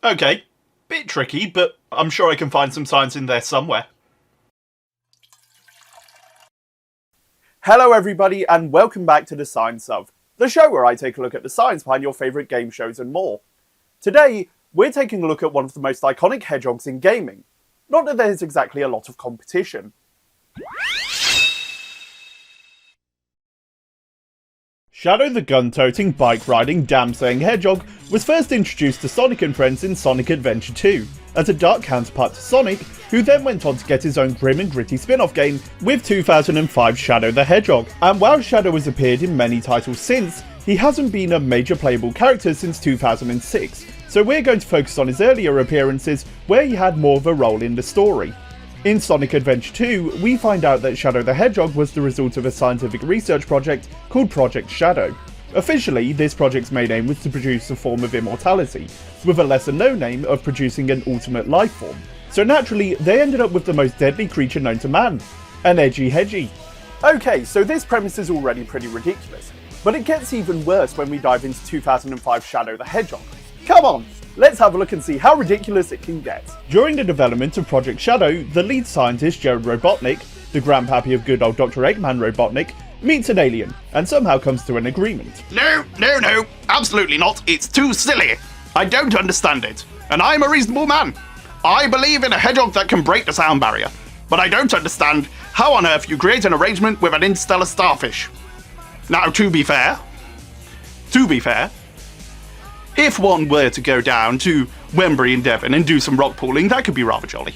Okay, bit tricky, but I'm sure I can find some science in there somewhere. Hello everybody and welcome back to The Science Of, the show where I take a look at the science behind your favourite game shows and more. Today, we're taking a look at one of the most iconic hedgehogs in gaming. Not that there's exactly a lot of competition. Shadow the gun-toting, bike-riding, dam-saying hedgehog was first introduced to Sonic and Friends in Sonic Adventure 2, as a dark counterpart to Sonic, who then went on to get his own grim and gritty spin-off game with 2005's Shadow the Hedgehog. And while Shadow has appeared in many titles since, he hasn't been a major playable character since 2006, so we're going to focus on his earlier appearances where he had more of a role in the story. In Sonic Adventure 2, we find out that Shadow the Hedgehog was the result of a scientific research project called Project Shadow. Officially, this project's main aim was to produce a form of immortality, with a lesser known aim of producing an ultimate life form. So naturally, they ended up with the most deadly creature known to man, an edgy hedgy. Okay, so this premise is already pretty ridiculous, but it gets even worse when we dive into 2005 Shadow the Hedgehog. Come on! Let's have a look and see how ridiculous it can get. During the development of Project Shadow, the lead scientist Gerald Robotik, the grandpappy of good old Dr. Eggman Robotnik, meets an alien and somehow comes to an agreement. No, absolutely not. It's too silly. I don't understand it, and I'm a reasonable man. I believe in a hedgehog that can break the sound barrier, but I don't understand how on earth you create an arrangement with an interstellar starfish. Now, to be fair, if one were to go down to Wembury in Devon and do some rock pooling, that could be rather jolly.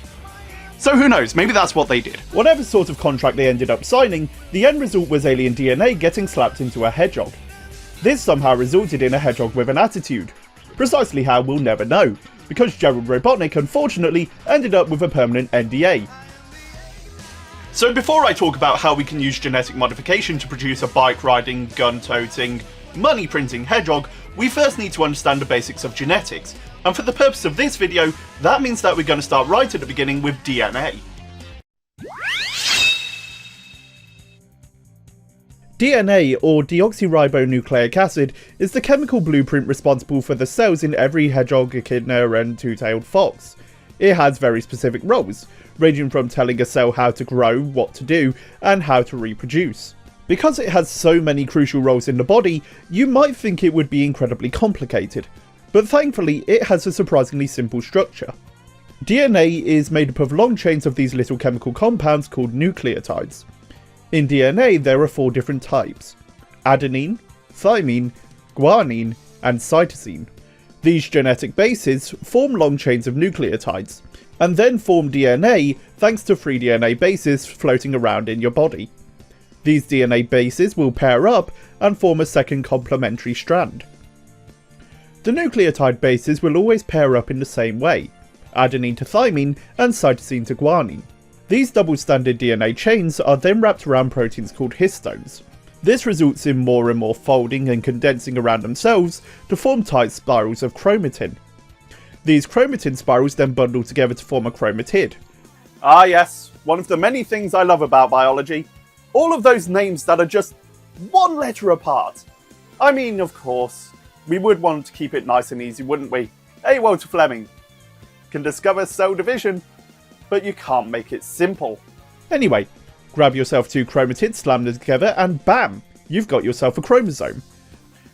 So who knows, maybe that's what they did. Whatever sort of contract they ended up signing, the end result was alien DNA getting slapped into a hedgehog. This somehow resulted in a hedgehog with an attitude. Precisely how, we'll never know, because Gerald Robotik unfortunately ended up with a permanent NDA. So before I talk about how we can use genetic modification to produce a bike-riding, gun-toting, money-printing hedgehog, we first need to understand the basics of genetics, and for the purpose of this video, that means that we're going to start right at the beginning with DNA. DNA, or deoxyribonucleic acid, is the chemical blueprint responsible for the cells in every hedgehog, echidna and two-tailed fox. It has very specific roles, ranging from telling a cell how to grow, what to do, and how to reproduce. Because it has so many crucial roles in the body, you might think it would be incredibly complicated, but thankfully it has a surprisingly simple structure. DNA is made up of long chains of these little chemical compounds called nucleotides. In DNA there are 4 different types: adenine, thymine, guanine, and cytosine. These genetic bases form long chains of nucleotides, and then form DNA thanks to 3 DNA bases floating around in your body. These DNA bases will pair up and form a second complementary strand. The nucleotide bases will always pair up in the same way, adenine to thymine and cytosine to guanine. These double-stranded DNA chains are then wrapped around proteins called histones. This results in more and more folding and condensing around themselves to form tight spirals of chromatin. These chromatin spirals then bundle together to form a chromatid. Ah yes, one of the many things I love about biology. All of those names that are just one letter apart. I mean, of course, we would want to keep it nice and easy, wouldn't we? Hey, Walter Fleming. Can discover cell division, but you can't make it simple. Anyway, grab yourself 2 chromatids, slam them together, and bam, you've got yourself a chromosome.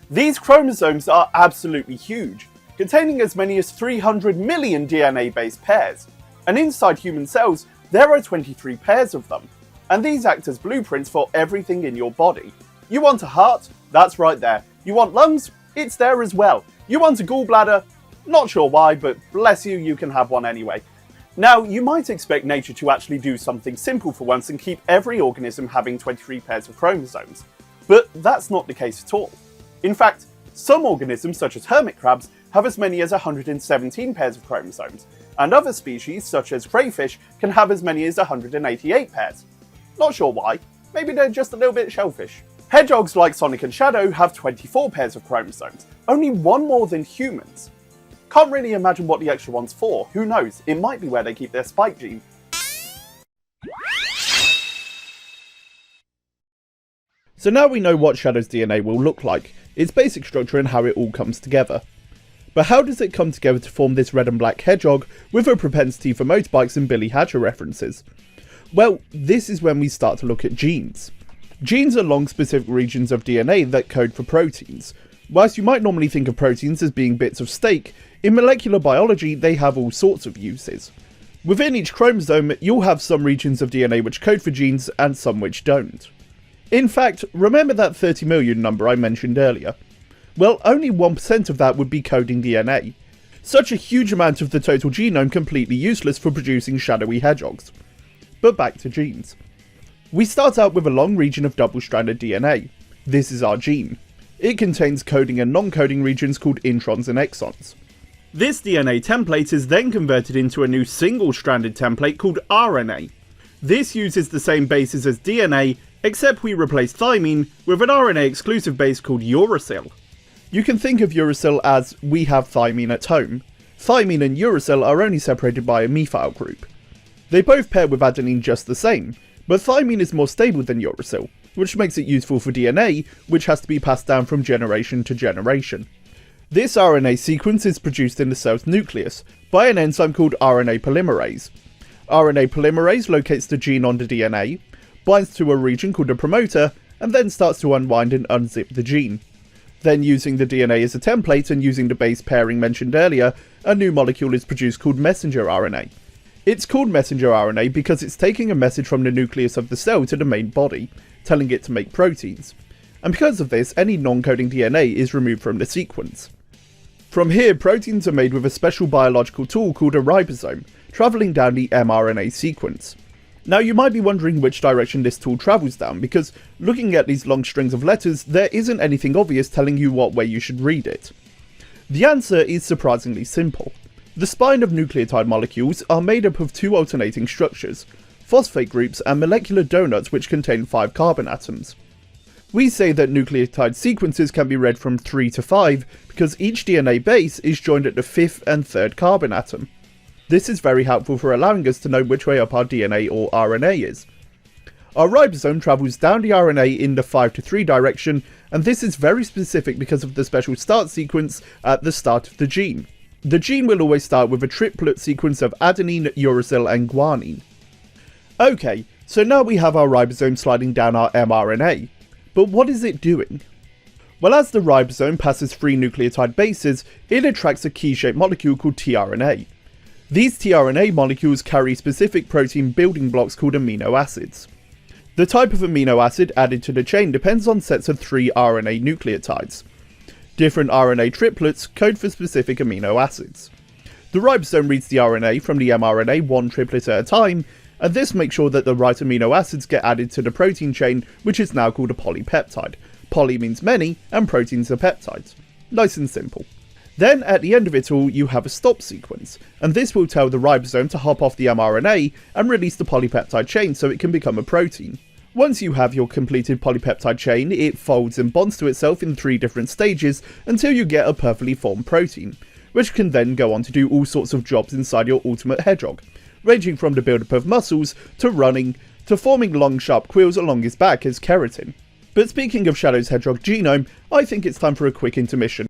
These chromosomes are absolutely huge, containing as many as 300 million DNA-based pairs. And inside human cells, there are 23 pairs of them. And these act as blueprints for everything in your body. You want a heart? That's right there. You want lungs? It's there as well. You want a gallbladder? Not sure why, but bless you, you can have one anyway. Now, you might expect nature to actually do something simple for once and keep every organism having 23 pairs of chromosomes. But that's not the case at all. In fact, some organisms, such as hermit crabs, have as many as 117 pairs of chromosomes, and other species, such as crayfish, can have as many as 188 pairs. Not sure why, maybe they're just a little bit shellfish. Hedgehogs like Sonic and Shadow have 24 pairs of chromosomes, only 1 more than humans. Can't really imagine what the extra one's for, who knows, it might be where they keep their spike gene. So now we know what Shadow's DNA will look like, its basic structure and how it all comes together. But how does it come together to form this red and black hedgehog with a propensity for motorbikes and Billy Hatcher references? Well, this is when we start to look at genes. Genes are long specific regions of DNA that code for proteins. Whilst you might normally think of proteins as being bits of steak, in molecular biology they have all sorts of uses. Within each chromosome, you'll have some regions of DNA which code for genes and some which don't. In fact, remember that 30 million number I mentioned earlier? Well, only 1% of that would be coding DNA. Such a huge amount of the total genome completely useless for producing shadowy hedgehogs. But back to genes. We start out with a long region of double-stranded DNA. This is our gene. It contains coding and non-coding regions called introns and exons. This DNA template is then converted into a new single-stranded template called RNA. This uses the same bases as DNA, except we replace thymine with an RNA exclusive base called uracil. You can think of uracil as we have thymine at home. Thymine and uracil are only separated by a methyl group. They both pair with adenine just the same, but thymine is more stable than uracil, which makes it useful for DNA, which has to be passed down from generation to generation. This RNA sequence is produced in the cell's nucleus by an enzyme called RNA polymerase. RNA polymerase locates the gene on the DNA, binds to a region called a promoter, and then starts to unwind and unzip the gene. Then, using the DNA as a template and using the base pairing mentioned earlier, a new molecule is produced called messenger RNA. It's called messenger RNA because it's taking a message from the nucleus of the cell to the main body, telling it to make proteins. And because of this, any non-coding DNA is removed from the sequence. From here, proteins are made with a special biological tool called a ribosome, travelling down the mRNA sequence. Now you might be wondering which direction this tool travels down, because looking at these long strings of letters, there isn't anything obvious telling you what way you should read it. The answer is surprisingly simple. The spine of nucleotide molecules are made up of two alternating structures, phosphate groups and molecular donuts which contain 5 carbon atoms. We say that nucleotide sequences can be read from 3 to 5 because each DNA base is joined at the 5th and 3rd carbon atom. This is very helpful for allowing us to know which way up our DNA or RNA is. Our ribosome travels down the RNA in the 5 to 3 direction, and this is very specific because of the special start sequence at the start of the gene. The gene will always start with a triplet sequence of adenine, uracil and guanine. Okay, so now we have our ribosome sliding down our mRNA. But what is it doing? Well, as the ribosome passes 3 nucleotide bases, it attracts a key-shaped molecule called tRNA. These tRNA molecules carry specific protein building blocks called amino acids. The type of amino acid added to the chain depends on sets of 3 RNA nucleotides. Different RNA triplets code for specific amino acids. The ribosome reads the RNA from the mRNA one triplet at a time, and this makes sure that the right amino acids get added to the protein chain, which is now called a polypeptide. Poly means many, and proteins are peptides. Nice and simple. Then, at the end of it all, you have a stop sequence, and this will tell the ribosome to hop off the mRNA and release the polypeptide chain so it can become a protein. Once you have your completed polypeptide chain, it folds and bonds to itself in 3 different stages until you get a perfectly formed protein, which can then go on to do all sorts of jobs inside your ultimate hedgehog, ranging from the build-up of muscles, to running, to forming long sharp quills along his back as keratin. But speaking of Shadow's hedgehog genome, I think it's time for a quick intermission.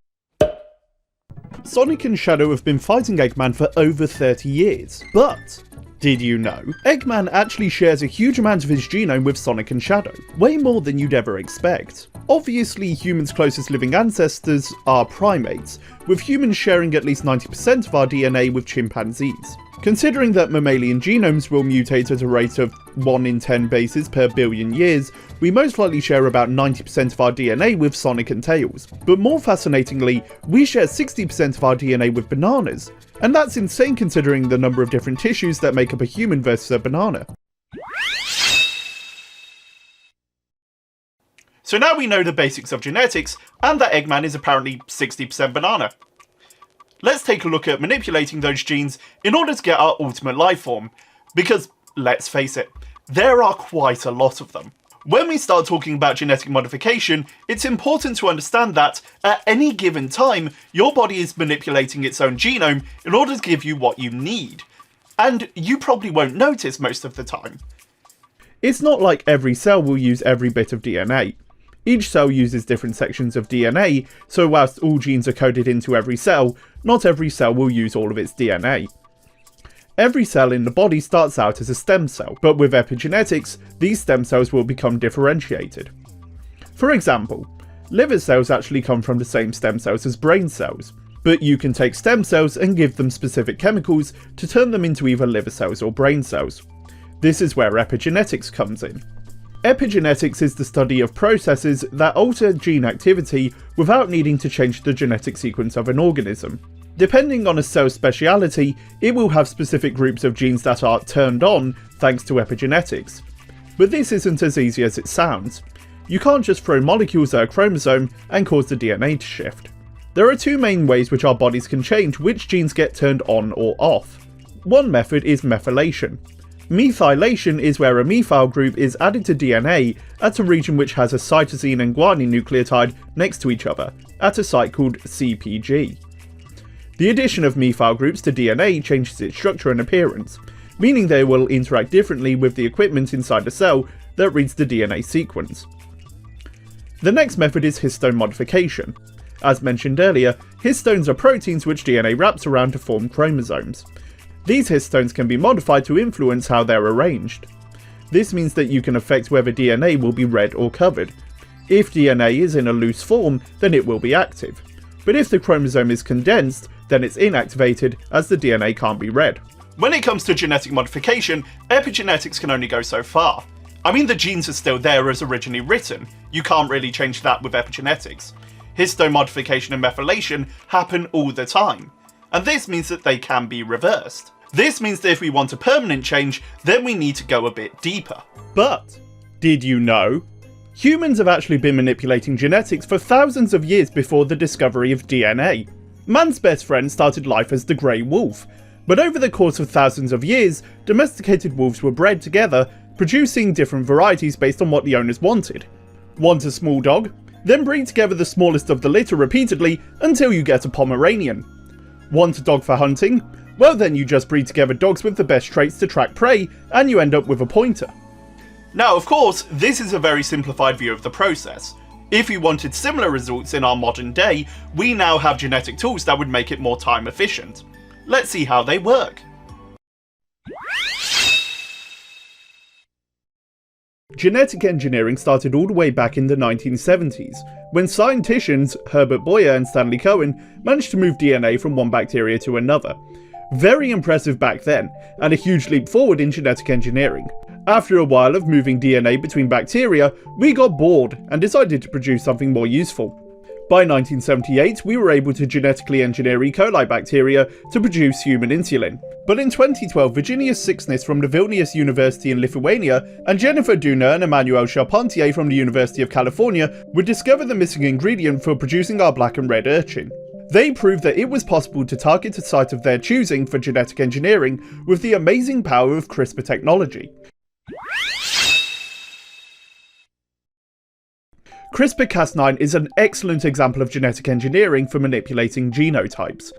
Sonic and Shadow have been fighting Eggman for over 30 years, but did you know? Eggman actually shares a huge amount of his genome with Sonic and Shadow, way more than you'd ever expect. Obviously, humans' closest living ancestors are primates, with humans sharing at least 90% of our DNA with chimpanzees. Considering that mammalian genomes will mutate at a rate of 1 in 10 bases per billion years, we most likely share about 90% of our DNA with Sonic and Tails. But more fascinatingly, we share 60% of our DNA with bananas. And that's insane considering the number of different tissues that make up a human versus a banana. So now we know the basics of genetics, and that Eggman is apparently 60% banana. Let's take a look at manipulating those genes in order to get our ultimate life form, because, let's face it, there are quite a lot of them. When we start talking about genetic modification, it's important to understand that, at any given time, your body is manipulating its own genome in order to give you what you need. And you probably won't notice most of the time. It's not like every cell will use every bit of DNA. Each cell uses different sections of DNA, so whilst all genes are coded into every cell, not every cell will use all of its DNA. Every cell in the body starts out as a stem cell, but with epigenetics, these stem cells will become differentiated. For example, liver cells actually come from the same stem cells as brain cells, but you can take stem cells and give them specific chemicals to turn them into either liver cells or brain cells. This is where epigenetics comes in. Epigenetics is the study of processes that alter gene activity without needing to change the genetic sequence of an organism. Depending on a cell's speciality, it will have specific groups of genes that are turned on thanks to epigenetics. But this isn't as easy as it sounds. You can't just throw molecules at a chromosome and cause the DNA to shift. There are two main ways which our bodies can change which genes get turned on or off. One method is methylation. Methylation is where a methyl group is added to DNA at a region which has a cytosine and guanine nucleotide next to each other, at a site called CPG. The addition of methyl groups to DNA changes its structure and appearance, meaning they will interact differently with the equipment inside the cell that reads the DNA sequence. The next method is histone modification. As mentioned earlier, histones are proteins which DNA wraps around to form chromosomes. These histones can be modified to influence how they're arranged. This means that you can affect whether DNA will be read or covered. If DNA is in a loose form, then it will be active. But if the chromosome is condensed, then it's inactivated as the DNA can't be read. When it comes to genetic modification, epigenetics can only go so far. I mean, the genes are still there as originally written. You can't really change that with epigenetics. Histone modification and methylation happen all the time, and this means that they can be reversed. This means that if we want a permanent change, then we need to go a bit deeper. But, did you know? Humans have actually been manipulating genetics for thousands of years before the discovery of DNA. Man's best friend started life as the grey wolf, but over the course of thousands of years, domesticated wolves were bred together, producing different varieties based on what the owners wanted. Want a small dog? Then breed together the smallest of the litter repeatedly until you get a Pomeranian. Want a dog for hunting? Well, then you just breed together dogs with the best traits to track prey, and you end up with a pointer. Now, of course, this is a very simplified view of the process. If we wanted similar results in our modern day, we now have genetic tools that would make it more time efficient. Let's see how they work. Genetic engineering started all the way back in the 1970s, when scienticians Herbert Boyer and Stanley Cohen managed to move DNA from one bacteria to another. Very impressive back then, and a huge leap forward in genetic engineering. After a while of moving DNA between bacteria, we got bored and decided to produce something more useful. By 1978, we were able to genetically engineer E. coli bacteria to produce human insulin. But in 2012, Virginia Sixsmith from the Vilnius University in Lithuania and Jennifer Duna and Emmanuel Charpentier from the University of California would discover the missing ingredient for producing our black and red urchin. They proved that it was possible to target a site of their choosing for genetic engineering with the amazing power of CRISPR technology. CRISPR-Cas9 is an excellent example of genetic engineering for manipulating genotypes.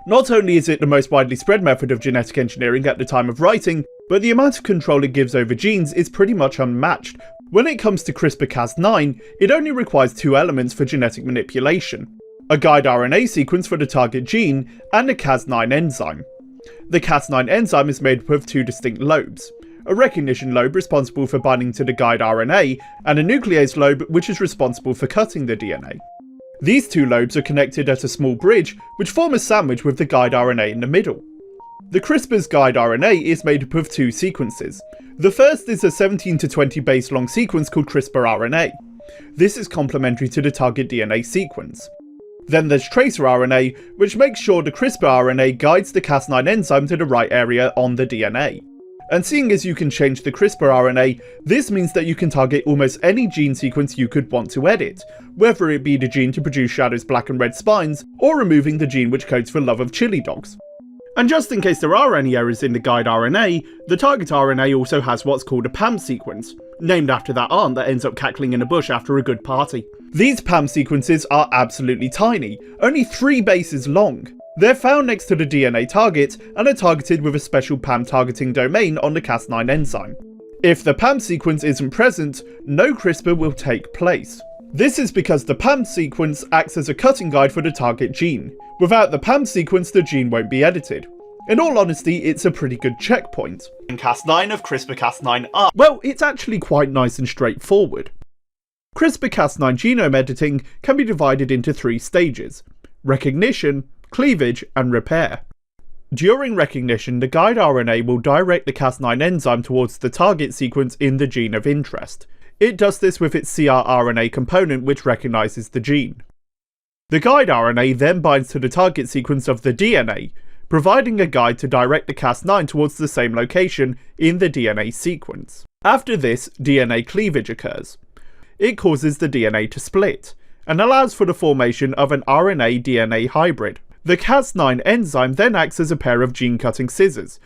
Not only is it the most widely spread method of genetic engineering at the time of writing, but the amount of control it gives over genes is pretty much unmatched. When it comes to CRISPR-Cas9, it only requires two elements for genetic manipulation: a guide RNA sequence for the target gene, and a Cas9 enzyme. The Cas9 enzyme is made up of two distinct lobes: a recognition lobe responsible for binding to the guide RNA, and a nuclease lobe which is responsible for cutting the DNA. These two lobes are connected at a small bridge which form a sandwich with the guide RNA in the middle. The CRISPR's guide RNA is made up of two sequences. The first is a 17 to 20 base long sequence called CRISPR RNA. This is complementary to the target DNA sequence. Then there's tracer RNA, which makes sure the CRISPR RNA guides the Cas9 enzyme to the right area on the DNA. And seeing as you can change the CRISPR RNA, this means that you can target almost any gene sequence you could want to edit, whether it be the gene to produce Shadow's black and red spines, or removing the gene which codes for love of chili dogs. And just in case there are any errors in the guide RNA, the target RNA also has what's called a PAM sequence, named after that aunt that ends up cackling in a bush after a good party. These PAM sequences are absolutely tiny, only 3 bases long. They're found next to the DNA target and are targeted with a special PAM targeting domain on the Cas9 enzyme. If the PAM sequence isn't present, no CRISPR will take place. This is because the PAM sequence acts as a cutting guide for the target gene. Without the PAM sequence, the gene won't be edited. In all honesty, it's a pretty good checkpoint. In Cas9 of CRISPR-Cas9R. Well, it's actually quite nice and straightforward. CRISPR-Cas9 genome editing can be divided into 3 stages: recognition, cleavage, and repair. During recognition, the guide RNA will direct the Cas9 enzyme towards the target sequence in the gene of interest. It does this with its CRRNA component, which recognises the gene. The guide RNA then binds to the target sequence of the DNA, providing a guide to direct the Cas9 towards the same location in the DNA sequence. After this, DNA cleavage occurs. It causes the DNA to split, and allows for the formation of an RNA-DNA hybrid. The Cas9 enzyme then acts as a pair of gene-cutting scissors.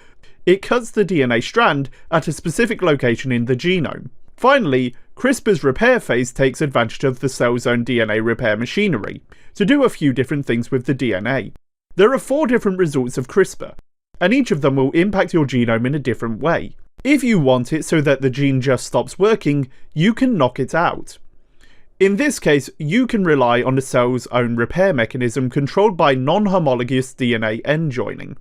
It cuts the DNA strand at a specific location in the genome. Finally, CRISPR's repair phase takes advantage of the cell's own DNA repair machinery to do a few different things with the DNA. There are 4 different results of CRISPR, and each of them will impact your genome in a different way. If you want it so that the gene just stops working, you can knock it out. In this case, you can rely on the cell's own repair mechanism controlled by non-homologous DNA end joining.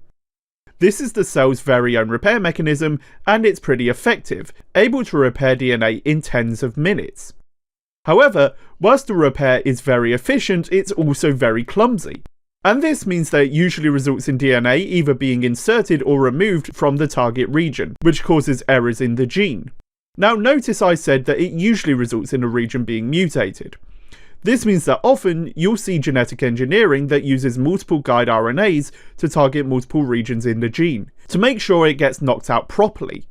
This is the cell's very own repair mechanism, and it's pretty effective, able to repair DNA in tens of minutes. However, whilst the repair is very efficient, it's also very clumsy. And this means that it usually results in DNA either being inserted or removed from the target region, which causes errors in the gene. Now notice I said that it usually results in a region being mutated. This means that often you'll see genetic engineering that uses multiple guide RNAs to target multiple regions in the gene, to make sure it gets knocked out properly.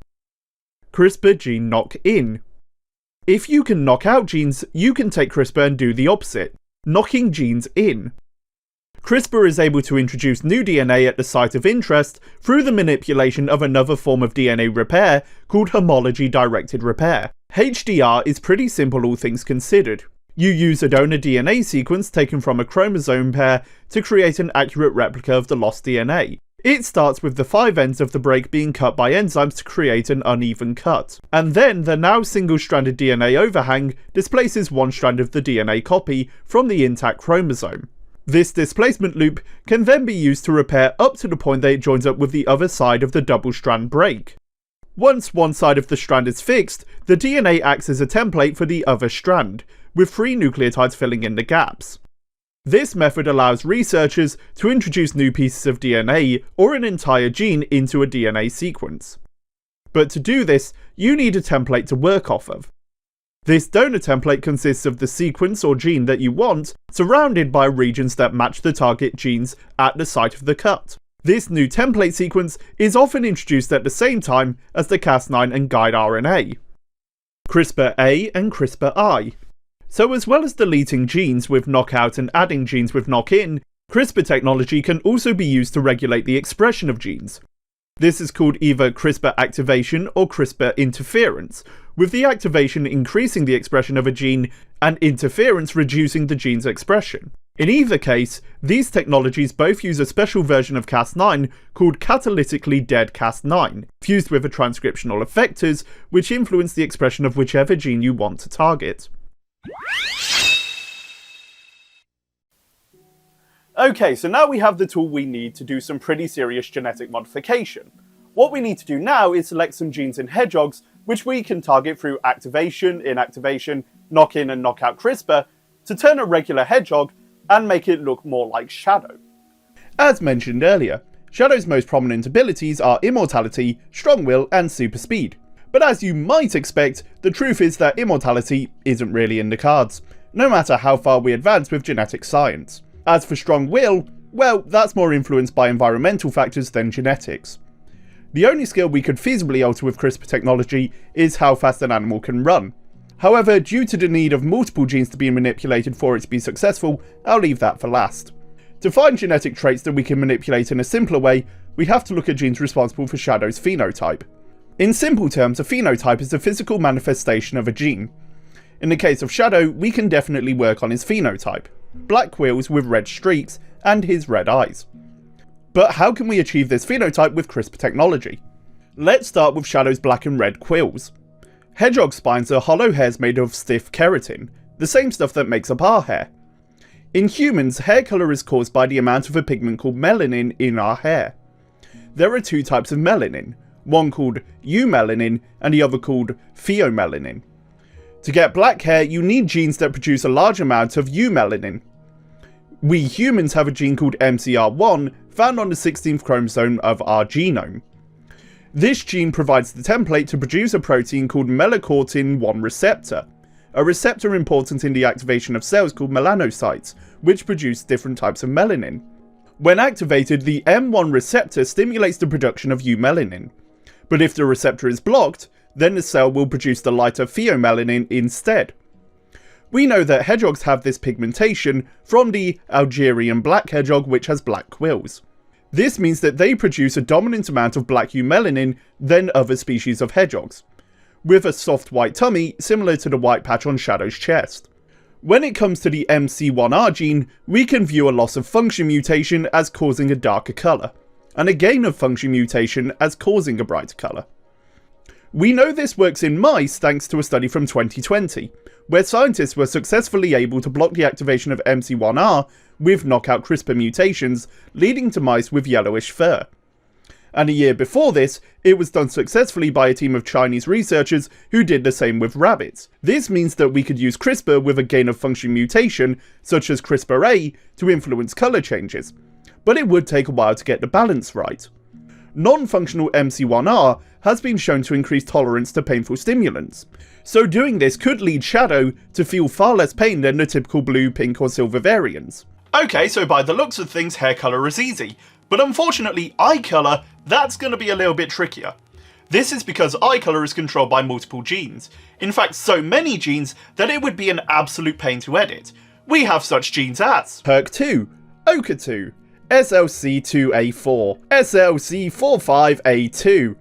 CRISPR gene knock-in. If you can knock out genes, you can take CRISPR and do the opposite, knocking genes in. CRISPR is able to introduce new DNA at the site of interest through the manipulation of another form of DNA repair called homology-directed repair. HDR is pretty simple all things considered. You use a donor DNA sequence taken from a chromosome pair to create an accurate replica of the lost DNA. It starts with the 5 ends of the break being cut by enzymes to create an uneven cut, and then the now single-stranded DNA overhang displaces one strand of the DNA copy from the intact chromosome. This displacement loop can then be used to repair up to the point that it joins up with the other side of the double strand break. Once one side of the strand is fixed, the DNA acts as a template for the other strand, with 3 nucleotides filling in the gaps. This method allows researchers to introduce new pieces of DNA or an entire gene into a DNA sequence. But to do this, you need a template to work off of. This donor template consists of the sequence or gene that you want, surrounded by regions that match the target genes at the site of the cut. This new template sequence is often introduced at the same time as the Cas9 and guide RNA. CRISPR-A and CRISPR-I. So as well as deleting genes with knockout and adding genes with knock-in, CRISPR technology can also be used to regulate the expression of genes. This is called either CRISPR activation or CRISPR interference, with the activation increasing the expression of a gene and interference reducing the gene's expression. In either case, these technologies both use a special version of Cas9 called catalytically dead Cas9, fused with a transcriptional effectors which influence the expression of whichever gene you want to target. Okay, so now we have the tool we need to do some pretty serious genetic modification. What we need to do now is select some genes in hedgehogs, which we can target through activation, inactivation, knock-in and knock-out CRISPR, to turn a regular hedgehog and make it look more like Shadow. As mentioned earlier, Shadow's most prominent abilities are immortality, strong will, and super speed. But as you might expect, the truth is that immortality isn't really in the cards, no matter how far we advance with genetic science. As for strong will, well, that's more influenced by environmental factors than genetics. The only skill we could feasibly alter with CRISPR technology is how fast an animal can run. However, due to the need of multiple genes to be manipulated for it to be successful, I'll leave that for last. To find genetic traits that we can manipulate in a simpler way, we have to look at genes responsible for Shadow's phenotype. In simple terms, a phenotype is the physical manifestation of a gene. In the case of Shadow, we can definitely work on his phenotype: black quills with red streaks, and his red eyes. But how can we achieve this phenotype with CRISPR technology? Let's start with Shadow's black and red quills. Hedgehog spines are hollow hairs made of stiff keratin, the same stuff that makes up our hair. In humans, hair colour is caused by the amount of a pigment called melanin in our hair. There are two types of melanin, one called eumelanin and the other called pheomelanin. To get black hair, you need genes that produce a large amount of eumelanin. We humans have a gene called MCR1 found on the 16th chromosome of our genome. This gene provides the template to produce a protein called melanocortin-1 receptor, a receptor important in the activation of cells called melanocytes, which produce different types of melanin. When activated, the M1 receptor stimulates the production of eumelanin, but if the receptor is blocked, then the cell will produce the lighter pheomelanin instead. We know that hedgehogs have this pigmentation from the Algerian black hedgehog, which has black quills. This means that they produce a dominant amount of black eumelanin than other species of hedgehogs, with a soft white tummy similar to the white patch on Shadow's chest. When it comes to the MC1R gene, we can view a loss of function mutation as causing a darker colour, and a gain of function mutation as causing a brighter colour. We know this works in mice thanks to a study from 2020, where scientists were successfully able to block the activation of MC1R with knockout CRISPR mutations, leading to mice with yellowish fur. And a year before this, it was done successfully by a team of Chinese researchers who did the same with rabbits. This means that we could use CRISPR with a gain of function mutation, such as CRISPR-A, to influence colour changes, but it would take a while to get the balance right. Non-functional MC1R has been shown to increase tolerance to painful stimulants, so doing this could lead Shadow to feel far less pain than the typical blue, pink or silver variants. Okay, so by the looks of things, hair colour is easy, but unfortunately eye colour, that's going to be a little bit trickier. This is because eye colour is controlled by multiple genes, in fact so many genes that it would be an absolute pain to edit. We have such genes as HERC2, OCA2, SLC2A4, SLC45A2,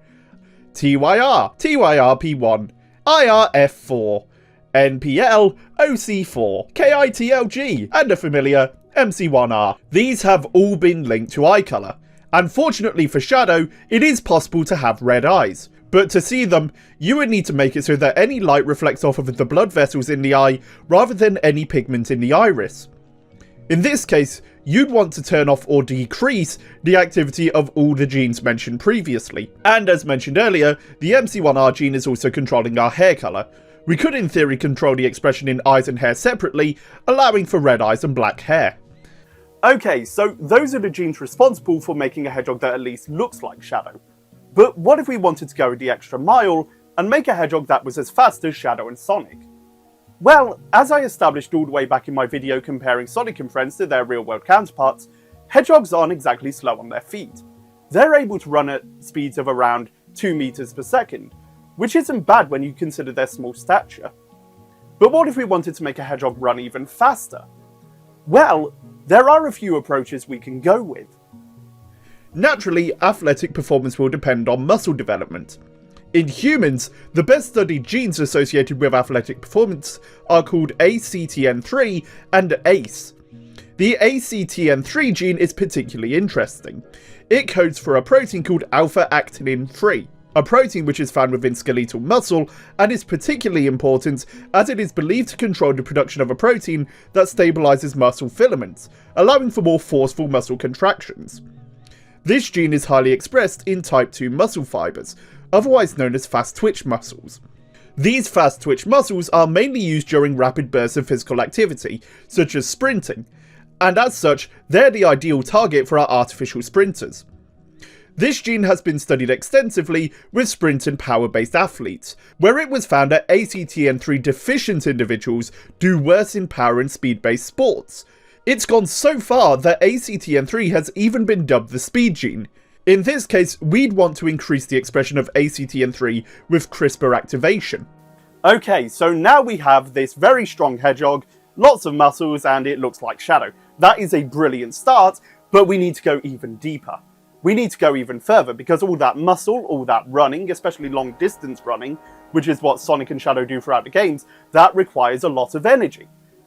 TYR, TYRP1, IRF4, NPL, OC4, KITLG, and the familiar MC1R. These have all been linked to eye colour, and fortunately for Shadow, it is possible to have red eyes. But to see them, you would need to make it so that any light reflects off of the blood vessels in the eye rather than any pigment in the iris. In this case, you'd want to turn off or decrease the activity of all the genes mentioned previously. And as mentioned earlier, the MC1R gene is also controlling our hair colour. We could in theory control the expression in eyes and hair separately, allowing for red eyes and black hair. Okay, so those are the genes responsible for making a hedgehog that at least looks like Shadow. But what if we wanted to go the extra mile and make a hedgehog that was as fast as Shadow and Sonic? Well, as I established all the way back in my video comparing Sonic and Friends to their real-world counterparts, hedgehogs aren't exactly slow on their feet. They're able to run at speeds of around 2 meters per second, which isn't bad when you consider their small stature. But what if we wanted to make a hedgehog run even faster? Well, there are a few approaches we can go with. Naturally, athletic performance will depend on muscle development. In humans, the best studied genes associated with athletic performance are called ACTN3 and ACE. The ACTN3 gene is particularly interesting. It codes for a protein called alpha-actinin 3, a protein which is found within skeletal muscle and is particularly important as it is believed to control the production of a protein that stabilizes muscle filaments, allowing for more forceful muscle contractions. This gene is highly expressed in type 2 muscle fibers, otherwise known as fast twitch muscles. These fast twitch muscles are mainly used during rapid bursts of physical activity, such as sprinting, and as such, they're the ideal target for our artificial sprinters. This gene has been studied extensively with sprint and power-based athletes, where it was found that ACTN3 deficient individuals do worse in power and speed-based sports. It's gone so far that ACTN3 has even been dubbed the speed gene. In this case, we'd want to increase the expression of ACTN3 with CRISPR activation. Okay, so now we have this very strong hedgehog, lots of muscles, and it looks like Shadow. That is a brilliant start, but we need to go even deeper. We need to go even further, because all that muscle, all that running, especially long distance running, which is what Sonic and Shadow do throughout the games, that requires a lot of energy.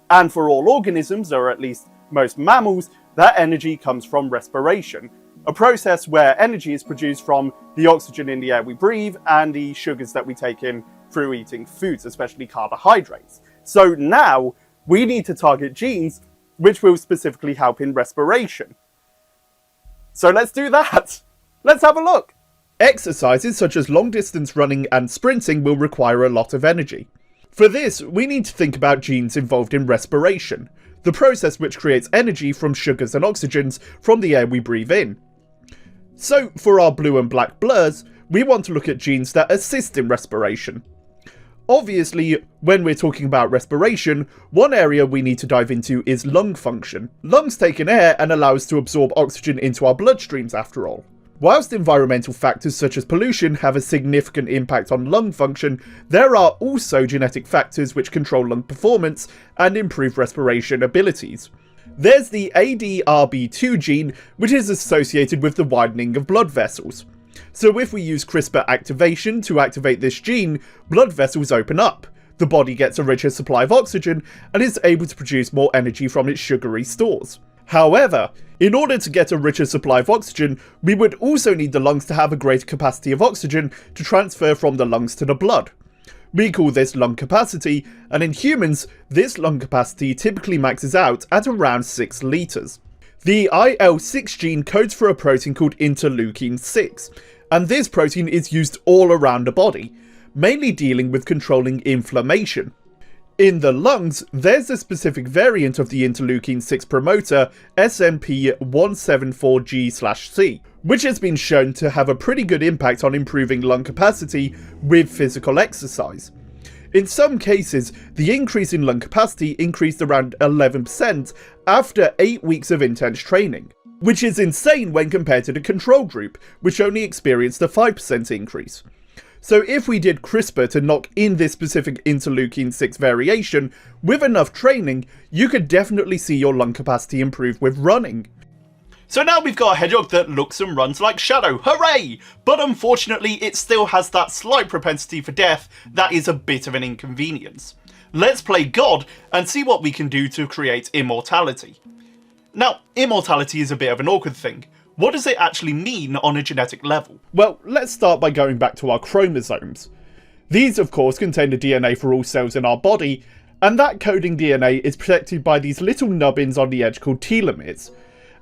And for all organisms, or at least most mammals, that energy comes from respiration, a process where energy is produced from the oxygen in the air we breathe and the sugars that we take in through eating foods, especially carbohydrates. So now we need to target genes which will specifically help in respiration. So let's do that. Let's have a look. Exercises such as long distance running and sprinting will require a lot of energy. For this, we need to think about genes involved in respiration, the process which creates energy from sugars and oxygens from the air we breathe in. So for our blue and black blurs, we want to look at genes that assist in respiration. Obviously, when we're talking about respiration, one area we need to dive into is lung function. Lungs take in air and allow us to absorb oxygen into our bloodstreams after all. Whilst environmental factors such as pollution have a significant impact on lung function, there are also genetic factors which control lung performance and improve respiration abilities. There's the ADRB2 gene, which is associated with the widening of blood vessels. So if we use CRISPR activation to activate this gene, blood vessels open up, the body gets a richer supply of oxygen and is able to produce more energy from its sugary stores. However, in order to get a richer supply of oxygen, we would also need the lungs to have a greater capacity of oxygen to transfer from the lungs to the blood. We call this lung capacity, and in humans, this lung capacity typically maxes out at around 6 litres. The IL-6 gene codes for a protein called interleukin-6, and this protein is used all around the body, mainly dealing with controlling inflammation. In the lungs, there's a specific variant of the interleukin-6 promoter, SMP174G/C, which has been shown to have a pretty good impact on improving lung capacity with physical exercise. In some cases, the increase in lung capacity increased around 11% after 8 weeks of intense training, which is insane when compared to the control group, which only experienced a 5% increase. So if we did CRISPR to knock in this specific interleukin-6 variation, with enough training, you could definitely see your lung capacity improve with running. So now we've got a hedgehog that looks and runs like Shadow, hooray! But unfortunately it still has that slight propensity for death that is a bit of an inconvenience. Let's play God and see what we can do to create immortality. Now, immortality is a bit of an awkward thing. What does it actually mean on a genetic level? Well, let's start by going back to our chromosomes. These of course contain the DNA for all cells in our body, and that coding DNA is protected by these little nubbins on the edge called telomeres.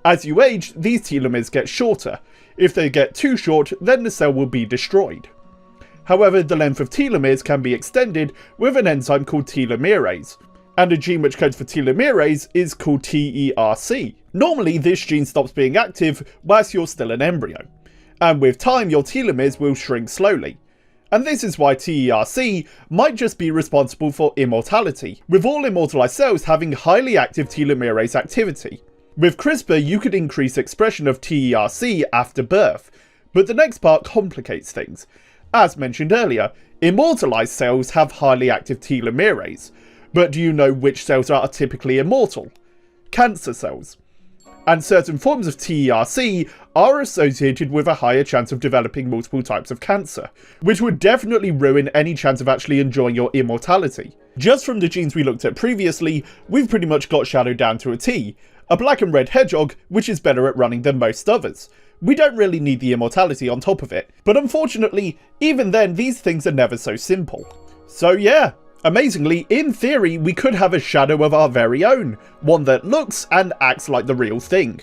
As you age, these telomeres get shorter. If they get too short, then the cell will be destroyed. However, the length of telomeres can be extended with an enzyme called telomerase, and a gene which codes for telomerase is called TERC. Normally, this gene stops being active whilst you're still an embryo, and with time your telomeres will shrink slowly. And this is why TERC might just be responsible for immortality, with all immortalized cells having highly active telomerase activity. With CRISPR, you could increase expression of TERC after birth, but the next part complicates things. As mentioned earlier, immortalized cells have highly active telomerase, but do you know which cells are typically immortal? Cancer cells. And certain forms of TERC are associated with a higher chance of developing multiple types of cancer, which would definitely ruin any chance of actually enjoying your immortality. Just from the genes we looked at previously, we've pretty much got Shadow down to a T, a black and red hedgehog which is better at running than most others. We don't really need the immortality on top of it, but unfortunately, even then these things are never so simple. So yeah, amazingly, in theory, we could have a Shadow of our very own, one that looks and acts like the real thing.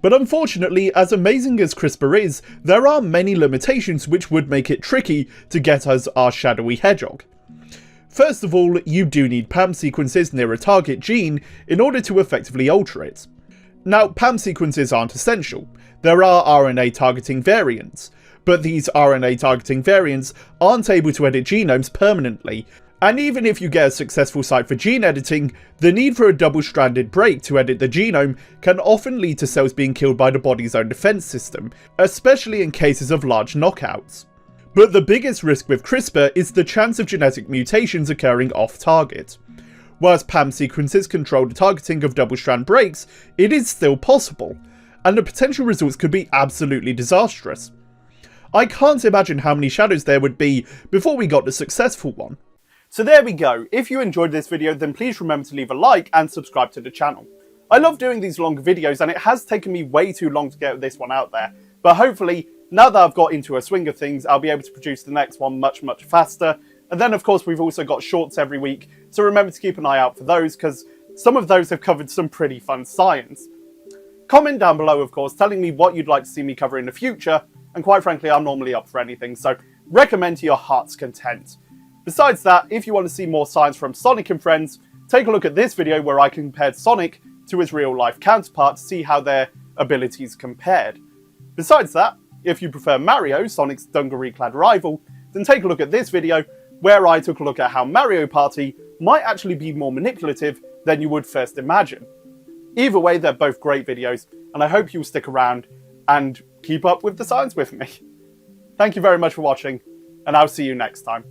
But unfortunately, as amazing as CRISPR is, there are many limitations which would make it tricky to get us our shadowy hedgehog. First of all, you do need PAM sequences near a target gene in order to effectively alter it. Now, PAM sequences aren't essential. There are RNA targeting variants, but these RNA targeting variants aren't able to edit genomes permanently, and even if you get a successful site for gene editing, the need for a double-stranded break to edit the genome can often lead to cells being killed by the body's own defense system, especially in cases of large knockouts. But the biggest risk with CRISPR is the chance of genetic mutations occurring off-target. Whilst PAM sequences control the targeting of double-strand breaks, it is still possible, and the potential results could be absolutely disastrous. I can't imagine how many shadows there would be before we got the successful one. So there we go. If you enjoyed this video, then please remember to leave a like and subscribe to the channel. I love doing these longer videos, and it has taken me way too long to get this one out there, but hopefully, now that I've got into a swing of things, I'll be able to produce the next one much faster, And then of course we've also got shorts every week, so remember to keep an eye out for those, because some of those have covered some pretty fun science. Comment down below, of course, telling me what you'd like to see me cover in the future, and quite frankly I'm normally up for anything, so recommend to your heart's content. Besides that, if you want to see more science from Sonic and Friends, take a look at this video where I compared Sonic to his real life counterpart to see how their abilities compared. Besides that, if you prefer Mario, Sonic's dungaree-clad rival, then take a look at this video where I took a look at how Mario Party might actually be more manipulative than you would first imagine. Either way, they're both great videos, and I hope you'll stick around and keep up with the science with me. Thank you very much for watching, and I'll see you next time.